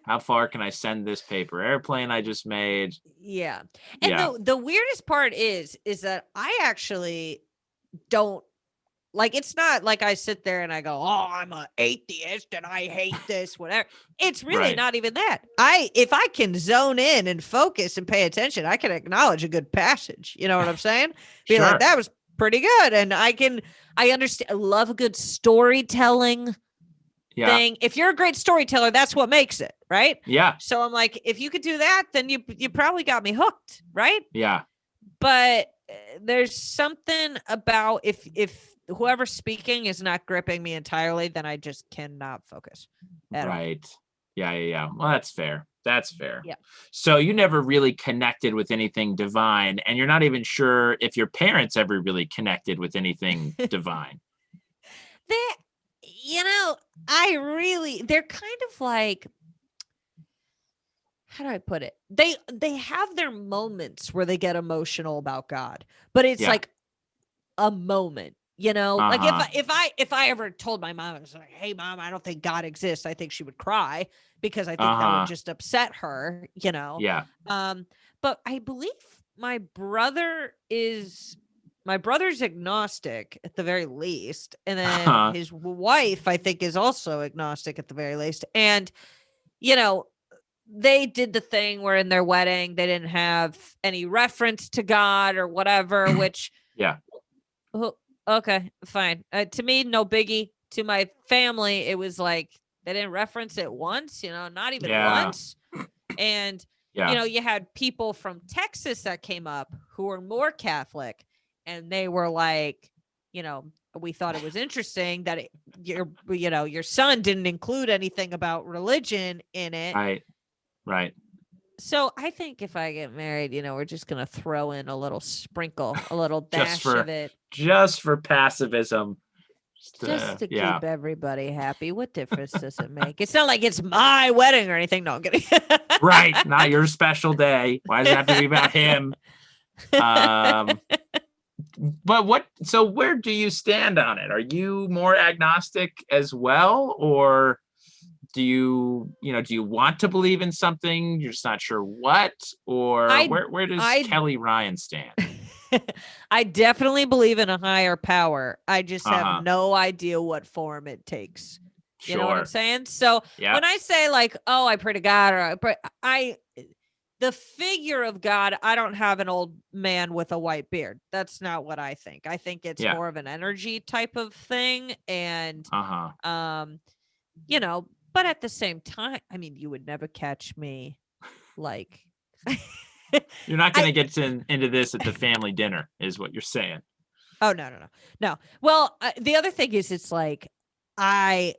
How far can I send this paper airplane I just made? Yeah. And the weirdest part is that I actually don't like, it's not like I sit there and I go, oh, I'm an atheist and I hate this, whatever. It's really not even that. If I can zone in and focus and pay attention, I can acknowledge a good passage. You know what I'm saying? Be like, that was pretty good. And I understand. I love a good storytelling thing. If you're a great storyteller, that's what makes it, right? Yeah. So I'm like, if you could do that, then you probably got me hooked, right? Yeah. But there's something about if whoever's speaking is not gripping me entirely, then I just cannot focus at all. Yeah. Well, that's fair. Yeah. So you never really connected with anything divine, and you're not even sure if your parents ever really connected with anything divine. They're kind of like, how do I put it? They have their moments where they get emotional about God, but it's like a moment, like if I ever told my mom, I was like, hey mom, I don't think God exists, I think she would cry because I think that would just upset her, Yeah. But I believe my brother's agnostic at the very least, and then his wife I think is also agnostic at the very least, and they did the thing where in their wedding they didn't have any reference to God or whatever, which okay, fine. To me, no biggie. To my family, it was like they didn't reference it once, not even once. And you had people from Texas that came up who were more Catholic, and they were like, we thought it was interesting that your son didn't include anything about religion in it. Right. So I think if I get married, we're just going to throw in a little sprinkle, a little dash of it. Just for passivism. Just to keep everybody happy. What difference does it make? It's not like it's my wedding or anything. No, I'm kidding. Right. Not your special day. Why does it have to be about him? But so where do you stand on it? Are you more agnostic as well? Or do you want to believe in something? You're just not sure what? Or where does Kelly Ryan stand? I definitely believe in a higher power. I just have no idea what form it takes. You know what I'm saying? So when I say like, oh, I pray to God, or the figure of God, I don't have an old man with a white beard. That's not what I think. I think it's more of an energy type of thing. And, but at the same time, I mean, you would never catch me like. You're not going to get into this at the family dinner, is what you're saying. Oh, no. Well, the other thing is, it's like, I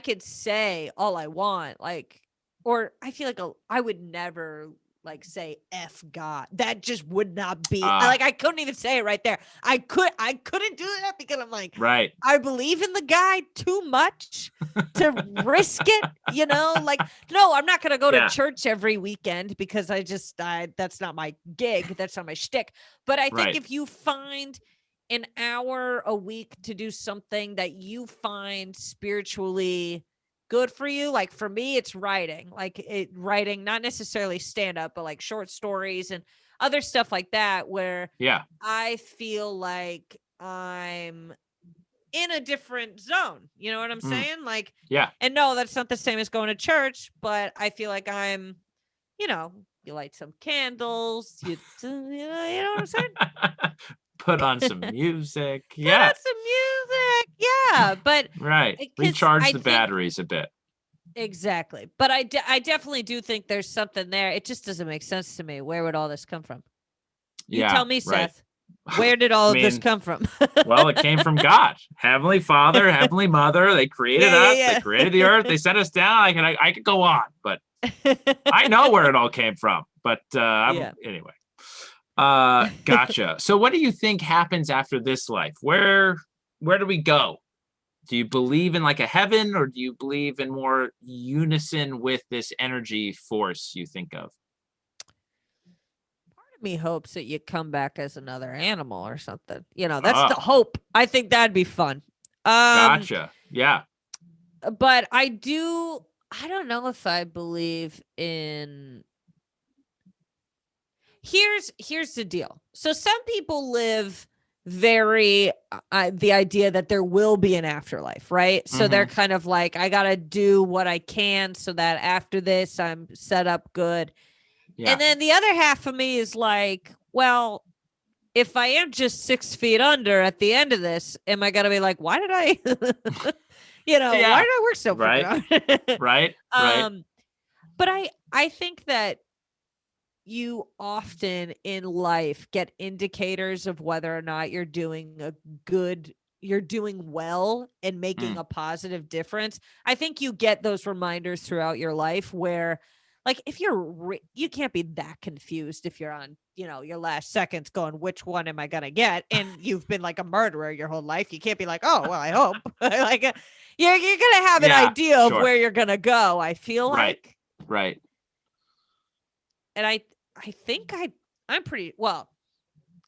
could say all I want, like, or I feel like I would never like say F God. That just would not be like, I couldn't even say it right there. I couldn't do that because I'm like, right. I believe in the guy too much to risk it, like, no, I'm not going to go to church every weekend because that's not my gig. That's not my shtick. But I think if you find an hour a week to do something that you find spiritually good for you, like for me, it's writing, writing, not necessarily stand up, but like short stories and other stuff like that, where I feel like I'm in a different zone. You know what I'm saying? Like, and no, that's not the same as going to church, but I feel like I'm, you light some candles, you know what I'm saying? Put on some music. Put on some music. Yeah. But recharge the batteries a bit. Exactly. But I definitely do think there's something there. It just doesn't make sense to me. Where would all this come from? You tell me, Seth. Where did all of this come from? Well, it came from God. Heavenly Father, Heavenly Mother. They created us. They created the earth. They set us down. I could go on, but I know where it all came from. But anyway. Gotcha. So what do you think happens after this life? Where do we go? Do you believe in like a heaven, or do you believe in more unison with this energy force you think of? Part of me hopes that you come back as another animal or something. That's the hope. I think that'd be fun. Gotcha. Yeah. But I don't know if I believe in. Here's the deal. So some people live very the idea that there will be an afterlife, right? So they're kind of like, I gotta do what I can so that after this I'm set up good. And then the other half of me is like, well, if I am just 6 feet under at the end of this, am I gonna be like, why did I why did I work so right right but I think that you often in life get indicators of whether or not you're doing well and making a positive difference. I think you get those reminders throughout your life where, like, if you can't be that confused if you're on, your last seconds going, which one am I going to get? And you've been like a murderer your whole life. You can't be like, oh, well, I hope. Like, you're going to have an idea of where you're going to go, I feel like. Right. And I think I'm pretty well.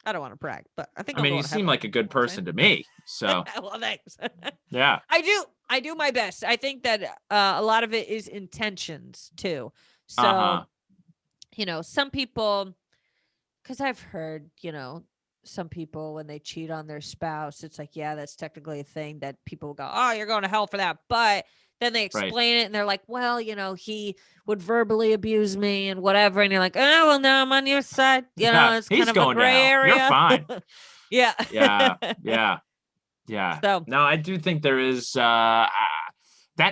I don't want to brag, but I think you seem like a good person to me. So well, thanks. Yeah, I do my best. I think that a lot of it is intentions too. So some people, because I've heard some people when they cheat on their spouse, it's like, yeah, that's technically a thing that people go, oh, you're going to hell for that, but then they explain it and they're like, well, he would verbally abuse me and whatever. And you're like, oh, well, no, I'm on your side. It's kind of a gray area. You're fine. Yeah. Yeah. So, no, I do think there is that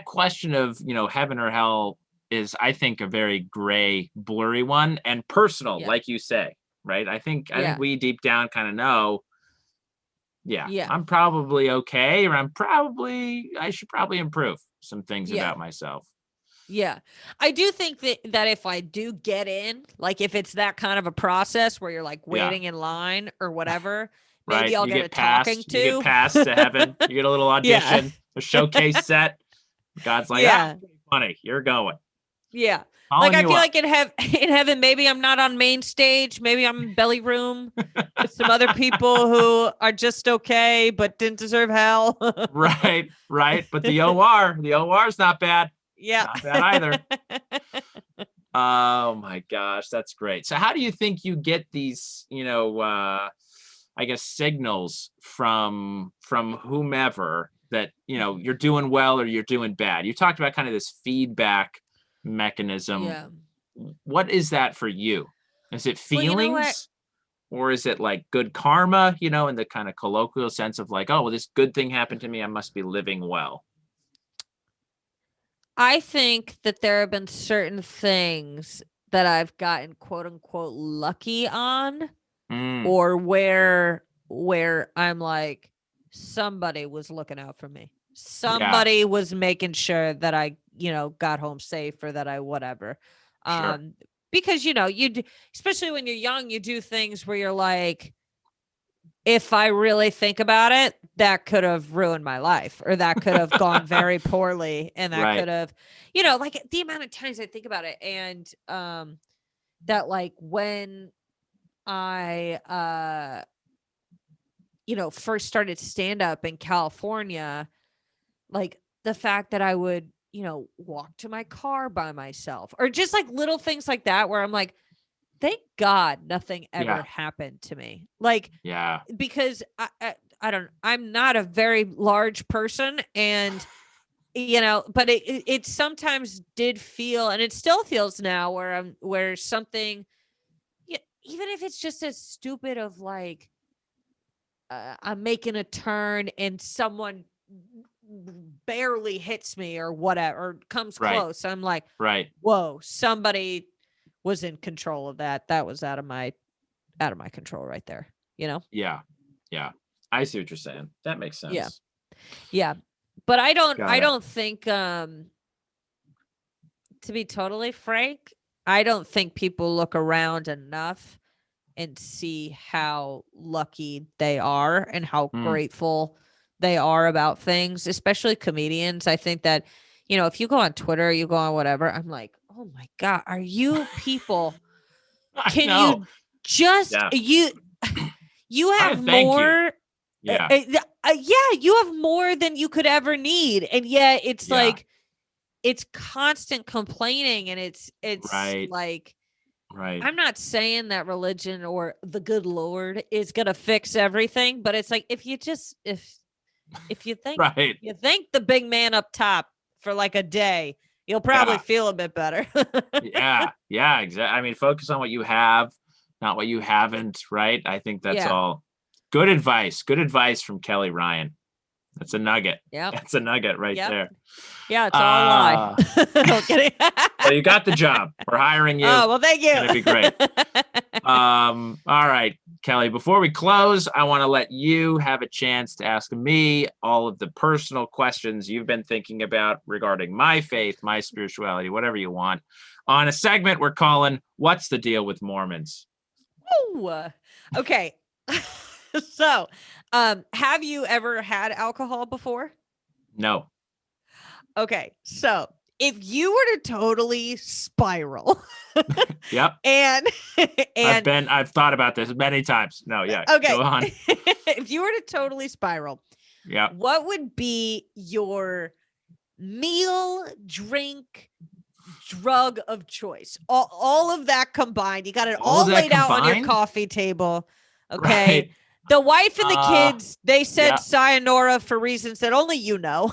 question of, heaven or hell is, I think, a very gray, blurry one and personal, like you say, right? I think we deep down kind of know, I'm probably okay, or I should probably improve some things about myself. Yeah. I do think that if I do get in, like if it's that kind of a process where you're like waiting in line or whatever, maybe I'll get a talking to. You get passed to heaven. You get a little audition, a showcase set. God's like, funny, you're going. Yeah. Like, I feel like in heaven, maybe I'm not on main stage. Maybe I'm in belly room with some other people who are just okay, but didn't deserve hell. Right. But the OR is not bad. Yeah. Not bad either. Oh my gosh, that's great. So how do you think you get these, I guess, signals from whomever that, you're doing well or you're doing bad? You talked about kind of this feedback mechanism. Yeah. What is that for you? Is it feelings? Or is it like good karma, in the kind of colloquial sense of like, oh, well, this good thing happened to me, I must be living well? I think that there have been certain things that I've gotten quote unquote lucky on, or where I'm like, somebody was looking out for me. Somebody was making sure that I, got home safe, or that I whatever. Sure. Because especially when you're young, you do things where you're like, if I really think about it, that could have ruined my life, or that could have gone very poorly. And that could have, like the amount of times I think about it. And that, like, when I, first started stand up in California, like the fact that I would, walk to my car by myself, or just like little things like that, where I'm like, thank God nothing ever happened to me. Like, because I'm not a very large person, and, but it sometimes did feel, and it still feels now, where something, even if it's just as stupid of like, I'm making a turn and someone barely hits me or whatever, or comes close. I'm like, whoa, somebody was in control of that. That was out of my control right there, Yeah. I see what you're saying. That makes sense. Yeah. But I don't think, to be totally frank, I don't think people look around enough and see how lucky they are and how grateful they are about things, especially comedians. I think that, if you go on Twitter, you go on whatever, I'm like, oh my God, are you people, can you just, you have more. You have more than you could ever need. And yet it's like, it's constant complaining, and it's like, Right. I'm not saying that religion or the good Lord is gonna fix everything, but it's like if you think Right. you think the big man up top for like a day, you'll probably feel a bit better. Yeah. Yeah. Exactly. I mean, focus on what you have, not what you haven't. Right. I think that's Yeah. all good advice. Good advice from Kelly Ryan. That's a nugget. Yep. That's a nugget right Yep. there. Yeah, it's all a lie. No kidding. Well, you got the job. We're hiring you. Oh, well, thank you. It's gonna be great. All right, Kelly, before we close, I want to let you have a chance to ask me all of the personal questions you've been thinking about regarding my faith, my spirituality, whatever you want, on a segment we're calling What's the Deal with Mormons? Ooh, okay. So, have you ever had alcohol before? No. Okay, so if you were to totally spiral, Yep. and I've thought about this many times. No, yeah. Okay. Go on. If you were to totally spiral, Yeah. what would be your meal, drink, drug of choice? All of that combined. You got it all laid out on your coffee table. Okay. Right. The wife and the kids, they said yeah. sayonara for reasons that only you know.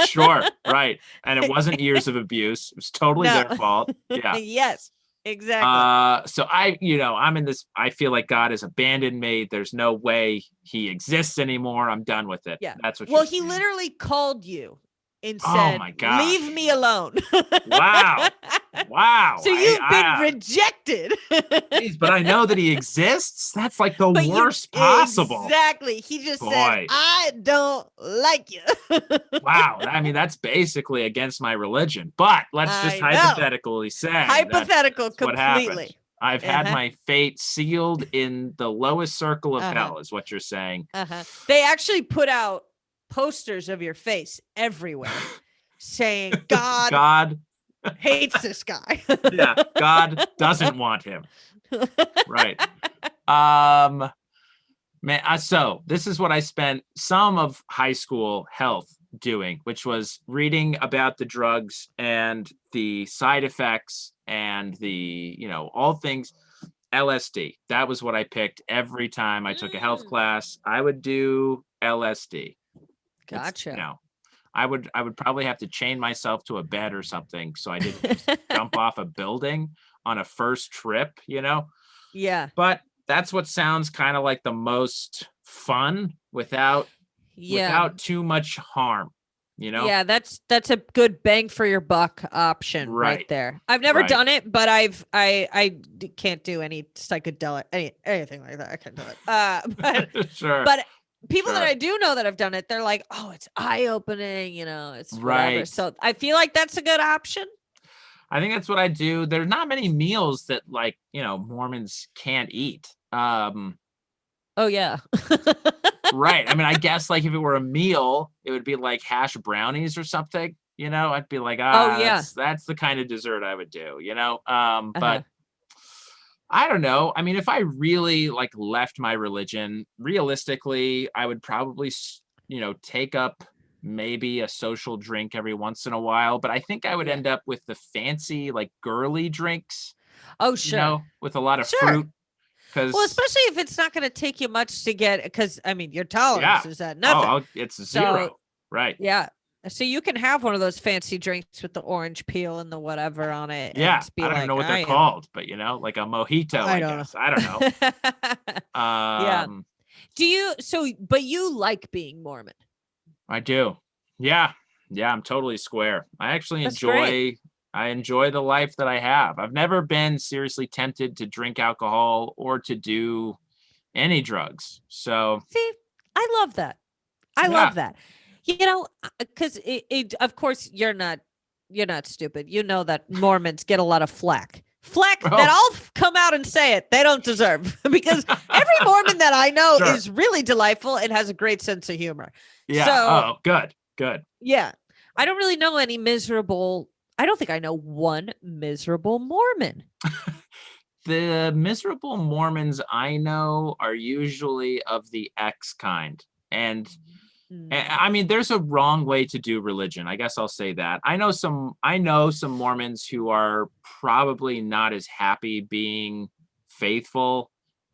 Sure. Right. And it wasn't years of abuse. It was totally their fault. Yeah. Yes, exactly. So I'm in this, I feel like God has abandoned me. There's no way he exists anymore. I'm done with it. Yeah. That's what Well, he literally called you and said, my gosh. leave me alone. Wow. Wow. So you've been rejected. Geez, but I know that he exists. That's like the worst possible. Exactly. He just said, I don't like you. Wow. I mean, that's basically against my religion. But let's just hypothetically say. Hypothetical completely. What happened. I've had my fate sealed in the lowest circle of hell, is what you're saying. They actually put out posters of your face everywhere saying God hates this guy. Yeah, God doesn't want him. Right. Man, so this is what I spent some of high school health doing, which was reading about the drugs and the side effects and the, all things LSD. That was what I picked every time I took a health class. I would do LSD. Gotcha. I would probably have to chain myself to a bed or something so I didn't just jump off a building on a first trip, Yeah. But that's what sounds kind of like the most fun without too much harm, Yeah, that's a good bang for your buck option right there. I've never done it, but I can't do any psychedelic anything like that. I can't do it. But sure. But people that I do know that have done it, they're like, oh, it's eye-opening, it's whatever. Right. So I feel like that's a good option. I think that's what I do. There's not many meals that Mormons can't eat. Oh yeah. Right. I mean, I guess like if it were a meal, it would be like hash brownies or something, I'd be like, that's the kind of dessert I would do, but I don't know. I mean, if I really left my religion, realistically, I would probably, take up maybe a social drink every once in a while, but I think I would end up with the fancy, girly drinks. Oh, sure. With a lot of fruit. Well, especially if it's not going to take you much to get, because I mean, your tolerance is at nothing. Oh, it's zero. Right. Yeah. So you can have one of those fancy drinks with the orange peel and the whatever on it. Yeah. I don't even know what they're called, but like a mojito, I guess. I don't know. Yeah. But you like being Mormon. I do. Yeah. Yeah. I'm totally square. I actually enjoy the life that I have. I've never been seriously tempted to drink alcohol or to do any drugs. So see, I love that. I love that. Because of course you're not stupid. You know that Mormons get a lot of flack that I'll come out and say it. They don't deserve because every Mormon that I know is really delightful and has a great sense of humor. Yeah. So, good. Yeah. I don't really know any miserable. I don't think I know one miserable Mormon. The miserable Mormons I know are usually of the X kind. And I mean, there's a wrong way to do religion. I guess I'll say that. I know some Mormons who are probably not as happy being faithful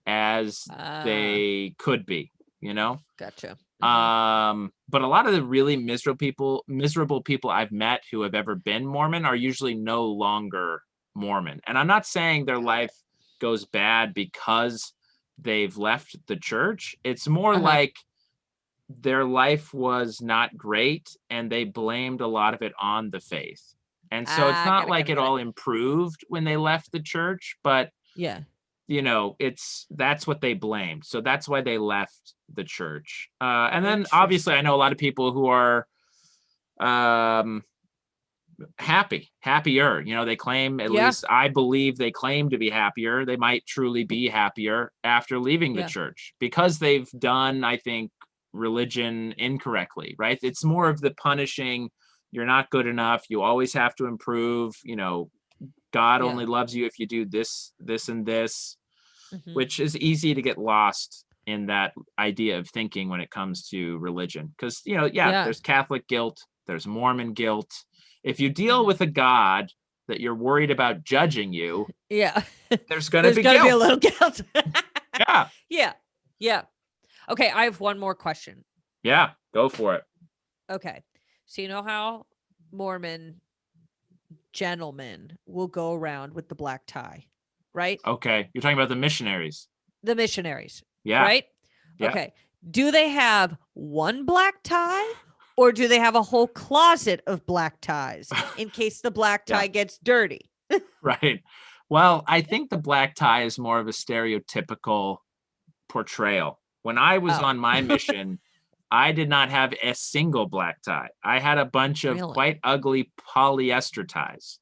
as they could be, you know? Gotcha. But a lot of the really miserable people I've met who have ever been Mormon are usually no longer Mormon. And I'm not saying their life goes bad because they've left the church. It's more like their life was not great and they blamed a lot of it on the faith. And so it's not like it all improved when they left the church, but you know, that's what they blamed. So that's why they left the church. And then obviously I know a lot of people who are happier, you know, they claim, at least I believe they claim to be happier. They might truly be happier after leaving the church because they've done, I think, religion incorrectly, right? It's more of the punishing, you're not good enough, you always have to improve, you know, God only loves you if you do this, this, and this, which is easy to get lost in that idea of thinking when it comes to religion. Because, you know, there's Catholic guilt, there's Mormon guilt. If you deal with a God that you're worried about judging you, there's going to be guilt. Be a little guilt. Yeah. Okay, I have one more question. Yeah, go for it. Okay. So you know how Mormon gentlemen will go around with the black tie, right? Okay. You're talking about the missionaries. The missionaries. Yeah. Right? Yeah. Okay. Do they have one black tie or do they have a whole closet of black ties in case the black tie gets dirty? Right. Well, I think the black tie is more of a stereotypical portrayal. When I was on my mission, I did not have a single black tie. I had a bunch of quite ugly polyester ties.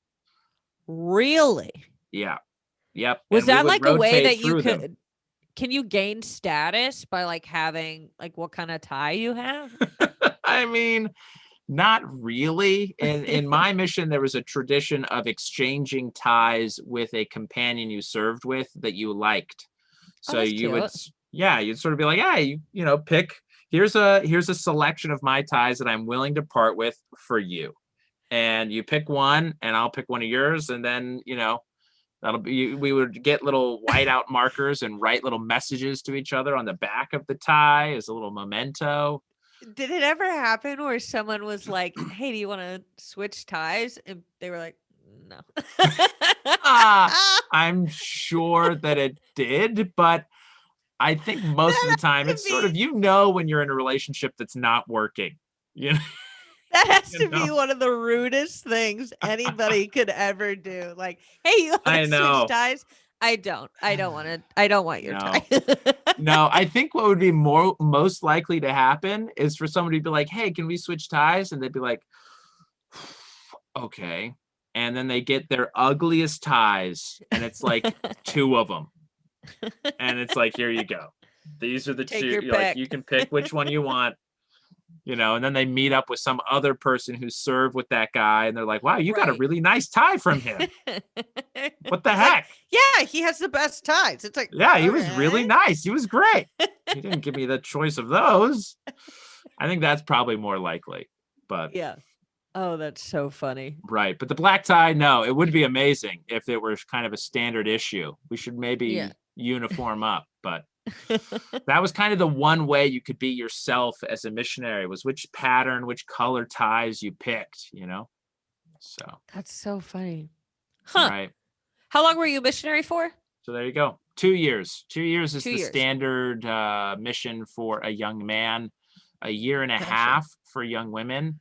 Really? Yeah. Yep. Was that like a way that you could, can you gain status by like having like what kind of tie you have? I mean, not really. In my mission, there was a tradition of exchanging ties with a companion you served with that you liked. So you would, you'd sort of be like, you know, pick, here's a selection of my ties that I'm willing to part with for you. And you pick one and I'll pick one of yours. And then, you know, we would get little whiteout markers and write little messages to each other on the back of the tie as a little memento. Did it ever happen where someone was like, hey, do you want to switch ties? And they were like, no. I'm sure that it did, but I think most of the time it's sort of, you know, when you're in a relationship that's not working, you know. That has to be one of the rudest things anybody could ever do. Like, hey, you want to switch ties? I don't want your tie. No, I think what would be most likely to happen is for somebody to be like, hey, can we switch ties? And they'd be like, okay. And then they get their ugliest ties and it's like 2 of them. And it's like, here you go. These are the Take 2. You're like, you can pick which one you want. You know, and then they meet up with some other person who served with that guy and they're like, wow, you got a really nice tie from him. What the heck? Yeah, he has the best ties. It's like, yeah, he was really nice. He was great. He didn't give me the choice of those. I think that's probably more likely. But yeah. Oh, that's so funny. Right. But the black tie, no, it would be amazing if it were kind of a standard issue. We should maybe uniform up, but that was kind of the one way you could be yourself as a missionary, was which pattern, which color ties you picked, you know? So that's so funny. Huh. Right. How long were you a missionary for? So there you go. 2 years. 2 years is the standard mission for a young man, a year and a half for young women.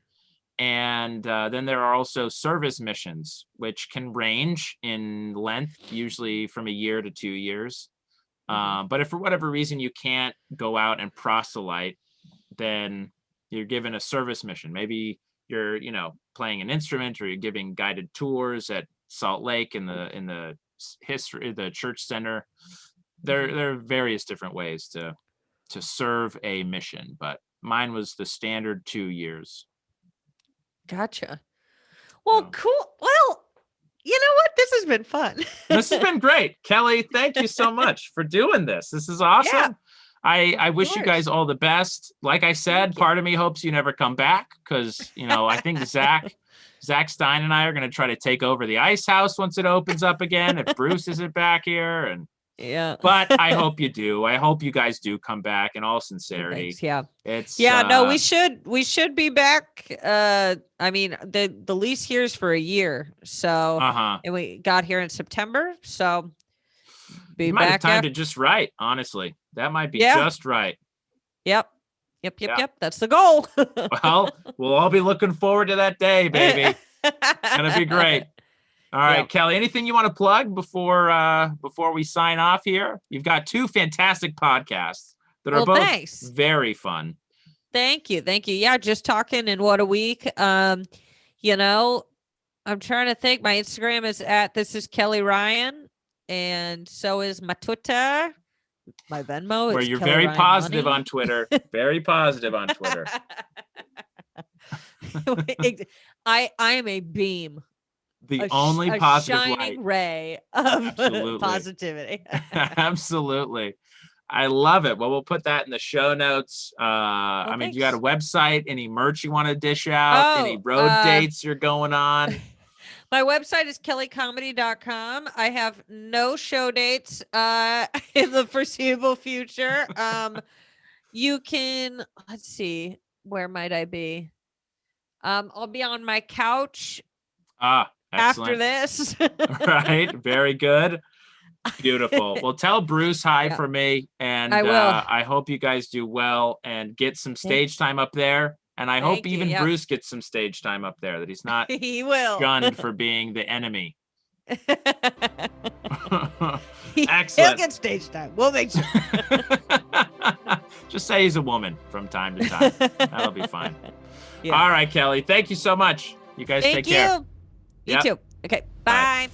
And then there are also service missions, which can range in length, usually from a year to 2 years. But if for whatever reason you can't go out and proselyte, then you're given a service mission. Maybe you're, you know, playing an instrument, or you're giving guided tours at Salt Lake in the church center. There are various different ways to serve a mission, but mine was the standard 2 years. Gotcha. Well, cool. Well, you know what? This has been fun. This has been great. Kelly, thank you so much for doing this. This is awesome. I wish you course. guys all the best. Like I said, part of me hopes you never come back because, I think Zach Stein and I are going to try to take over the Ice House once it opens up again if Bruce isn't back here. And yeah, but I hope you do. I hope you guys do come back in all sincerity. Thanks, yeah. It's no, we should be back. I mean, the lease here is for a year, so and we got here in September, so you might have timed it just right. Honestly, that might be just right. Yep. That's the goal. Well, we'll all be looking forward to that day, baby. It's gonna be great. All right, Kelly, anything you want to plug before we sign off here? You've got 2 fantastic podcasts that are both very fun. Thank you. Yeah, just talking and what a week. I'm trying to think. My Instagram is this is Kelly Ryan, and so is my Twitter. My Venmo is where you're Kelly very Ryan positive Money. on Twitter. Very positive on Twitter. I am a beam. The only positive shining light. Ray of positivity. Absolutely. I love it. Well, we'll put that in the show notes. I mean, you got a website, any merch you want to dish out, any road dates you're going on? My website is kellycomedy.com. I have no show dates in the foreseeable future. You can, let's see, where might I be? I'll be on my couch after this. Right. Very good. Beautiful. Well, tell Bruce hi for me. And I will. I hope you guys do well and get some stage time up there. And I hope even Bruce gets some stage time up there, that he's not he will. shunned for being the enemy. Excellent. He'll get stage time. We'll make sure. Just say he's a woman from time to time. That'll be fine. All right, Kelly. Thank you so much. You guys take care. You too. Okay. Bye.